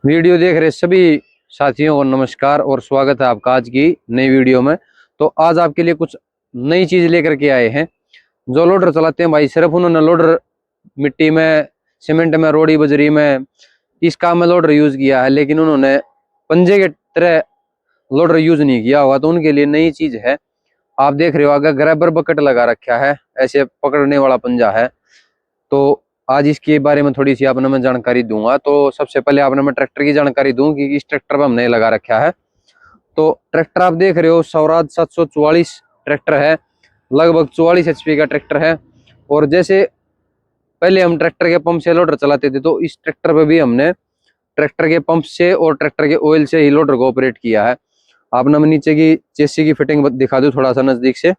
Video देख रहे सभी साथियों को नमस्कार और स्वागत है आपका आज की नई वीडियो में। तो आज आपके लिए कुछ नई चीज लेकर के आए हैं। जो लोडर चलाते हैं भाई, सिर्फ उन्होंने लोडर मिट्टी में, सीमेंट में, रोड़ी बजरी में, इस काम में लोडर यूज किया है, लेकिन उन्होंने पंजे के तरह लोडर यूज नहीं किया होगा। तो उनके लिए नई चीज है। आप देख रहे हो आगे ग्रैबर बकेट लगा रखा है, ऐसे पकड़ने वाला पंजा है। तो आज इसके बारे में थोड़ी सी आपने मैं जानकारी दूंगा। तो सबसे पहले आपने मैं ट्रैक्टर की जानकारी दूं कि इस ट्रैक्टर पर हमने लगा रखा है। तो ट्रैक्टर आप देख रहे हो स्वराज 744 ट्रैक्टर है, लगभग 44 HP का ट्रैक्टर है। और जैसे पहले हम ट्रैक्टर के पंप से लोडर चलाते थे, तो इस ट्रैक्टर पे भी हमने ट्रैक्टर के पंप से और ट्रैक्टर के ऑयल से ही लोडर को ऑपरेट किया है। आपने मैं नीचे की चेसी की फिटिंग दिखा दूं थोड़ा सा नजदीक से।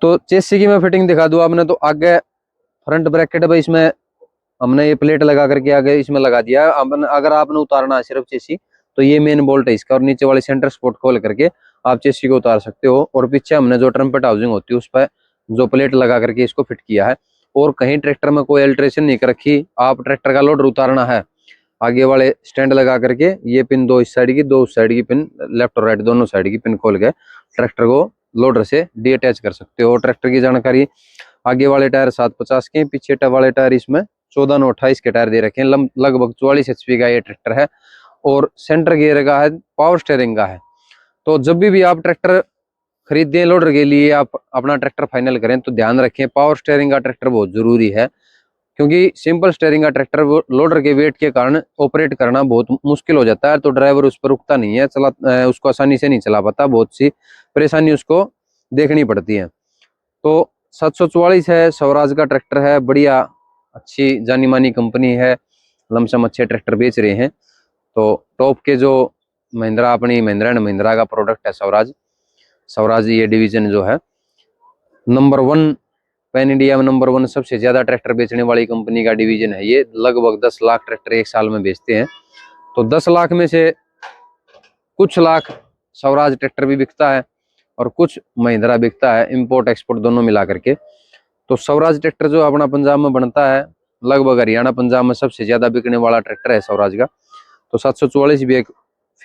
तो चेसी की मैं फिटिंग दिखा दूं आपने, तो आगे फ्रंट ब्रैकेट है, इसमें हमने ये प्लेट लगा करके आगे इसमें लगा दिया। अगर आपने उतारना है सिर्फ चेसी, तो ये मेन बोल्ट है इसका, और नीचे वाले सेंटर स्पॉट खोल करके आप चेसी को उतार सकते हो। और पीछे हमने जो ट्रम्पेट हाउसिंग होती है उस पर जो प्लेट लगा करके इसको फिट किया है। और कहीं ट्रैक्टर में कोई अल्ट्रेशन नहीं कर रखी। आप ट्रैक्टर का लोडर उतारना है, आगे वाले स्टैंड लगा करके ये पिन दो इस साइड की, दो उस साइड की पिन, लेफ्ट और राइट दोनों साइड की पिन खोल के ट्रैक्टर को लोडर से डीअटैच कर सकते हो। ट्रैक्टर की जानकारी, आगे वाले टायर 750 के, पीछे वाले टायर इसमें 14/28 के टायर दे रखे हैं। लगभग 44 HP का ये ट्रैक्टर है। और सेंटर गियर का है, पावर स्टेयरिंग का है। तो जब भी आप ट्रैक्टर खरीदें लोडर के लिए, आप अपना ट्रैक्टर फाइनल करें, तो ध्यान रखें पावर स्टेयरिंग का ट्रैक्टर बहुत जरूरी है। क्योंकि सिंपल स्टेयरिंग का ट्रैक्टर लोडर के वेट के कारण ऑपरेट करना बहुत मुश्किल हो जाता है। तो ड्राइवर उस पर रुकता नहीं है, उसको आसानी से नहीं चला पाता, बहुत सी परेशानी उसको देखनी पड़ती है। तो 744 है, स्वराज का ट्रैक्टर है, बढ़िया अच्छी जानी मानी कंपनी है, लमसम अच्छे ट्रैक्टर बेच रहे हैं। तो टॉप के जो महिंद्रा, अपनी महिंद्रा एंड महिंद्रा का प्रोडक्ट है स्वराज। स्वराज ये डिवीजन जो है नंबर 1, पैन इंडिया में नंबर 1 सबसे ज्यादा ट्रैक्टर बेचने वाली कंपनी का डिवीजन है ये। लगभग 10 लाख ट्रैक्टर एक साल में बेचते हैं। तो 10 लाख में से कुछ लाख स्वराज ट्रैक्टर भी बिकता है और कुछ महिंद्रा बिकता है, इंपोर्ट एक्सपोर्ट दोनों मिला करके। तो स्वराज ट्रैक्टर जो अपना पंजाब में बनता है, लगभग हरियाणा पंजाब में सबसे ज्यादा बिकने वाला ट्रैक्टर है स्वराज का। तो 744 भी एक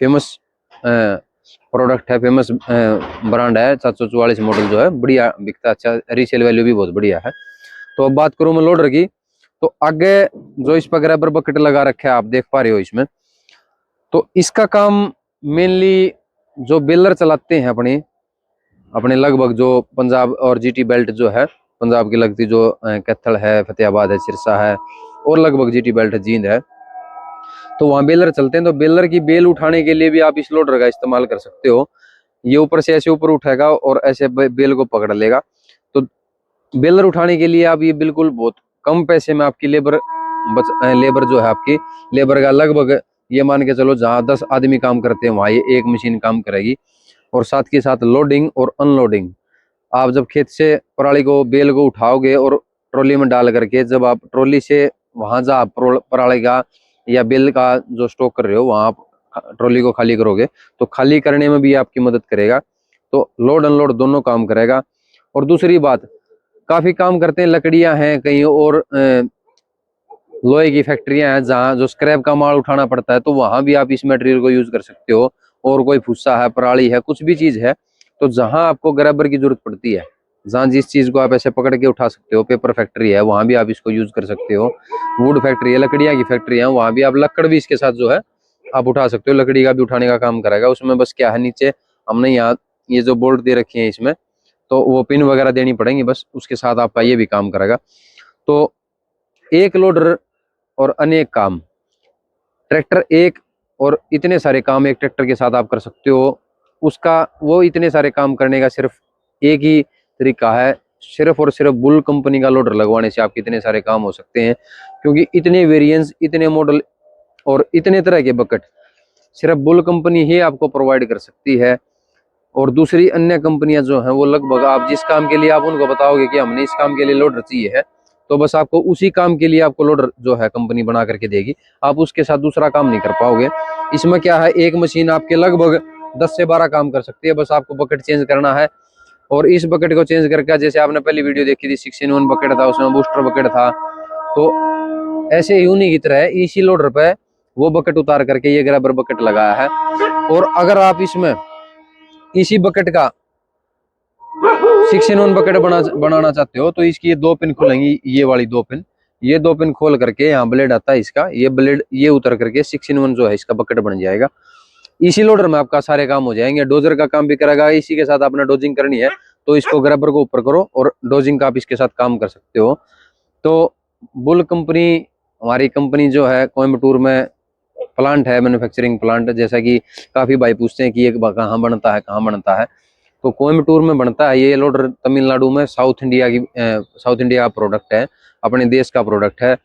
फेमस प्रोडक्ट है, फेमस ब्रांड है। 744 मॉडल जो है बढ़िया बिकता है, अच्छा रीसेल वैल्यू भी बहुत बढ़िया है। तो अब बात करूं मैं लोडर की, तो आगे जो इस पर ग्रैबर बकेट लगा रखा है आप देख पा रहे हो इसमें। तो इसका काम मेनली जो बेलर चलाते हैं अपने अपने लगभग जो पंजाब और GT बेल्ट जो है, पंजाब की लगती जो कैथल है, फतेहाबाद है, सिरसा है, और लगभग GT बेल्ट है, जींद है, तो वहां बेलर चलते हैं। तो बेलर की बेल उठाने के लिए भी आप इस लोडर का इस्तेमाल कर सकते हो। ये ऊपर से ऐसे ऊपर उठाएगा और ऐसे बेल को पकड़ लेगा। तो बेलर उठाने के लिए आप ये बिल्कुल बहुत कम पैसे में आपकी लेबर जो है, आपकी लेबर का लगभग ये मान के चलो जहाँ 10 आदमी काम करते हैं वहां ये एक मशीन काम करेगी। और साथ के साथ लोडिंग और अनलोडिंग, आप जब खेत से पराली को, बेल को उठाओगे और ट्रॉली में डाल करके, जब आप ट्रॉली से वहां जा पराली का या बेल का जो स्टॉक कर रहे हो वहां आप ट्रॉली को खाली करोगे, तो खाली करने में भी आपकी मदद करेगा। तो लोड अनलोड दोनों काम करेगा। और दूसरी बात, काफी काम करते हैं, लकड़ियां हैं कहीं और लोहे की फैक्ट्रियां हैं जहाँ जो स्क्रैप का माल उठाना पड़ता है, तो वहां भी आप इस मटेरियल को यूज कर सकते हो। और कोई भूसा है, पराली है, कुछ भी चीज है, तो जहां आपको ग्रैबर की जरूरत पड़ती है, जहां जिस चीज को आप ऐसे पकड़ के उठा सकते हो, पेपर फैक्ट्री है वहां भी आप इसको यूज कर सकते हो, वुड फैक्ट्री है, लकड़ियां की फैक्ट्री है, वहां भी आप लकड़ भी इसके साथ जो है आप उठा सकते हो। लकड़ी का भी उठाने का काम करेगा। उसमें बस क्या है, नीचे हमने यहाँ ये जो बोल्ट दे रखे हैं इसमें, तो वो पिन वगैरह देनी पड़ेंगी, बस उसके साथ आपका ये भी काम करेगा। तो एक लोडर और अनेक काम, ट्रैक्टर एक और इतने सारे काम एक ट्रैक्टर के साथ आप कर सकते हो। उसका वो इतने सारे काम करने का सिर्फ एक ही तरीका है, सिर्फ और सिर्फ बुल कंपनी का लोडर लगवाने से आपके इतने सारे काम हो सकते हैं। क्योंकि इतने वेरिएंस, इतने मॉडल और इतने तरह के बकेट सिर्फ बुल कंपनी ही आपको प्रोवाइड कर सकती है। और दूसरी अन्य कंपनियां जो हैं वो लगभग, आप जिस काम के लिए आप उनको बताओगे कि हमने इस काम के लिए लोडर चाहिए है, तो बस आपको उसी काम के लिए आपको लोडर जो है कंपनी बना करके देगी। आप उसके साथ दूसरा काम नहीं कर पाओगे। इसमें क्या है, एक मशीन आपके लगभग 10 से 12 काम कर सकती है। बस आपको बकेट चेंज करना है। और इस बकेट को चेंज करके, जैसे आपने पहली वीडियो देखी थी 6-in-1 बकेट था, उसमें बूस्टर बकेट था, तो ऐसे ही उन्हीं की तरह इसी लोडर पे वो बकेट उतार करके ये ग्रैबर बकेट लगाया है। और अगर आप इसमें इसी बकेट का 6-in-1 बकेट बनाना चाहते हो तो इसकी ये 2 पिन खुलेंगी, ये वाली 2 पिन, ये 2 पिन खोल करके यहाँ ब्लेड आता है इसका, ये ब्लेड ये उतर करके 6-in-1 जो है इसका बकेट बन जाएगा। इसी लोडर में आपका सारे काम हो जाएंगे। डोजर का काम भी करेगा, इसी के साथ आपने डोजिंग करनी है तो इसको ग्रैबर को ऊपर करो और डोजिंग का आप इसके साथ काम कर सकते हो। तो बुल कंपनी, हमारी कंपनी जो है कोयम्बटूर में प्लांट है, मैन्युफैक्चरिंग प्लांट। जैसा कि काफी भाई पूछते हैं कि ये कहाँ बनता है, कहाँ बनता है, तो कोयम्बटूर में बनता है ये लोडर। तमिलनाडु में साउथ इंडिया का प्रोडक्ट है, अपने देश का प्रोडक्ट है।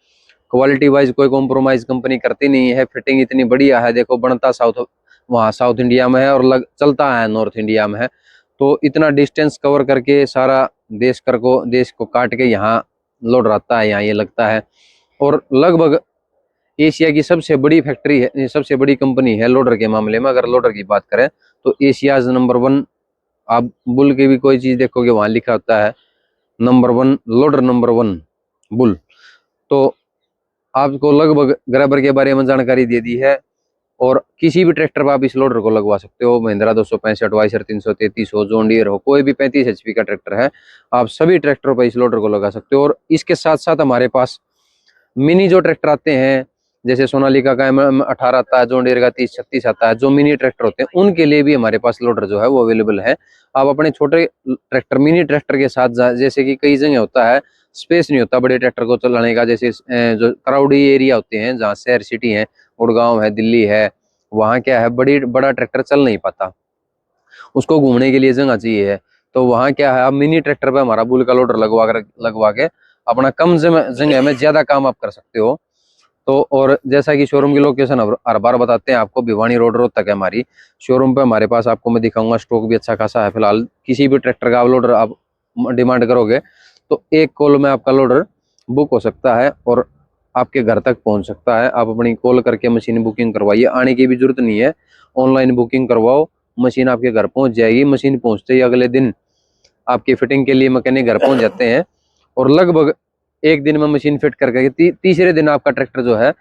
क्वालिटी वाइज कोई कॉम्प्रोमाइज कंपनी करती नहीं है, फिटिंग इतनी बढ़िया है। देखो बनता साउथ इंडिया में है और चलता है नॉर्थ इंडिया में है। तो इतना डिस्टेंस कवर करके सारा देश को काट के यहाँ लोड आता है, यहाँ ये लगता है। और लगभग एशिया की सबसे बड़ी फैक्ट्री है, सबसे बड़ी कंपनी है लोडर के मामले में। अगर लोडर की बात करें तो एशियाज नंबर 1, आप बुल की भी कोई चीज देखोगे वहां लिखा होता है नंबर 1, लोडर नंबर 1 बुल। तो आपको लगभग ग्रैबर के बारे में जानकारी दे दी है। और किसी भी ट्रैक्टर पर आप इस लोडर को लगवा सकते हो, महिंद्रा 265, वाइसर 333 हो, जॉन डियर हो, कोई भी 35 HP का ट्रैक्टर है, आप सभी ट्रैक्टरों पर इस लोडर को लगा सकते हो। और इसके साथ साथ हमारे पास मिनी जो ट्रैक्टर आते हैं, जैसे सोनालिका का M18 आता है, जॉन डियर का 3036 आता है, जो मिनी ट्रैक्टर होते हैं उनके लिए भी हमारे पास लोडर जो है वो अवेलेबल है। आप अपने छोटे ट्रैक्टर, मिनी ट्रैक्टर के साथ, जैसे कि कई जगह होता है स्पेस नहीं होता बड़े ट्रैक्टर को चलाने का, जैसे जो क्राउडी एरिया होते हैं, जहाँ शहर सिटी है, गुड़गांव है, दिल्ली है, वहाँ क्या है बड़ा ट्रैक्टर चल नहीं पाता, उसको घूमने के लिए जगह चाहिए है। तो वहाँ क्या है, आप मिनी ट्रैक्टर पे हमारा बुल का लोडर लगवा के अपना कम जगह में ज्यादा काम आप कर सकते हो। तो और जैसा कि शोरूम की लोकेशन हर बार बताते हैं आपको, भिवानी रोड तक है हमारी शोरूम पे। हमारे पास आपको मैं दिखाऊंगा, स्टॉक भी अच्छा खासा है फिलहाल। किसी भी ट्रैक्टर का लोडर आप डिमांड करोगे तो एक कॉल में आपका लोडर बुक हो सकता है और आपके घर तक पहुंच सकता है। आप अपनी कॉल करके मशीन बुकिंग करवाइए, आने की भी जरूरत नहीं है, ऑनलाइन बुकिंग करवाओ, मशीन आपके घर पहुंच जाएगी। मशीन पहुंचते ही अगले दिन आपकी फिटिंग के लिए मैकेनिक घर पहुंच जाते हैं और लगभग एक दिन में मशीन फिट करके तीसरे दिन आपका ट्रैक्टर जो है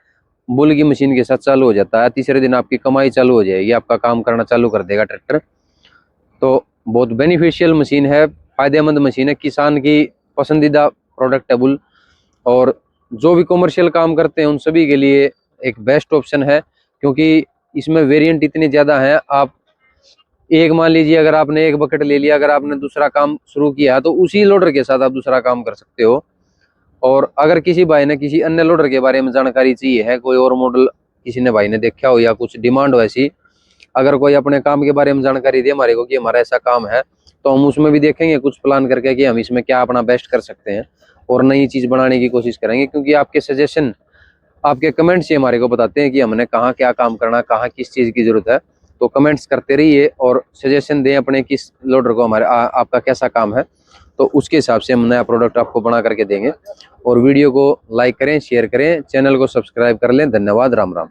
बुल की मशीन के साथ चालू हो जाता है। तीसरे दिन आपकी कमाई चालू हो जाएगी, आपका काम करना चालू कर देगा ट्रैक्टर। तो बहुत बेनिफिशियल मशीन है, फायदेमंद मशीन है, किसान की पसंदीदा प्रोडक्ट है बुल। और जो भी कमर्शियल काम करते हैं उन सभी के लिए एक बेस्ट ऑप्शन है, क्योंकि इसमें वेरिएंट इतने ज़्यादा हैं। आप एक मान लीजिए अगर आपने एक बकेट ले लिया, अगर आपने दूसरा काम शुरू किया तो उसी लोडर के साथ आप दूसरा काम कर सकते हो। और अगर किसी भाई ने किसी अन्य लोडर के बारे में जानकारी चाहिए है, कोई और मॉडल किसी ने भाई ने देखा हो या कुछ डिमांड हो ऐसी, अगर कोई अपने काम के बारे में जानकारी दे हमारे को कि हमारा ऐसा काम है, तो हम उसमें भी देखेंगे कुछ प्लान करके कि हम इसमें क्या अपना बेस्ट कर सकते हैं और नई चीज बनाने की कोशिश करेंगे। क्योंकि आपके सजेशन, आपके कमेंट्स ही हमारे को बताते हैं कि हमने कहाँ क्या काम करना, कहाँ किस चीज की जरूरत है। तो कमेंट्स करते रहिए और सजेशन दें अपने किस लोडर को आपका कैसा काम है, तो उसके हिसाब से हम नया प्रोडक्ट आपको बना करके देंगे। और वीडियो को लाइक करें, शेयर करें, चैनल को सब्सक्राइब कर लें। धन्यवाद, राम राम।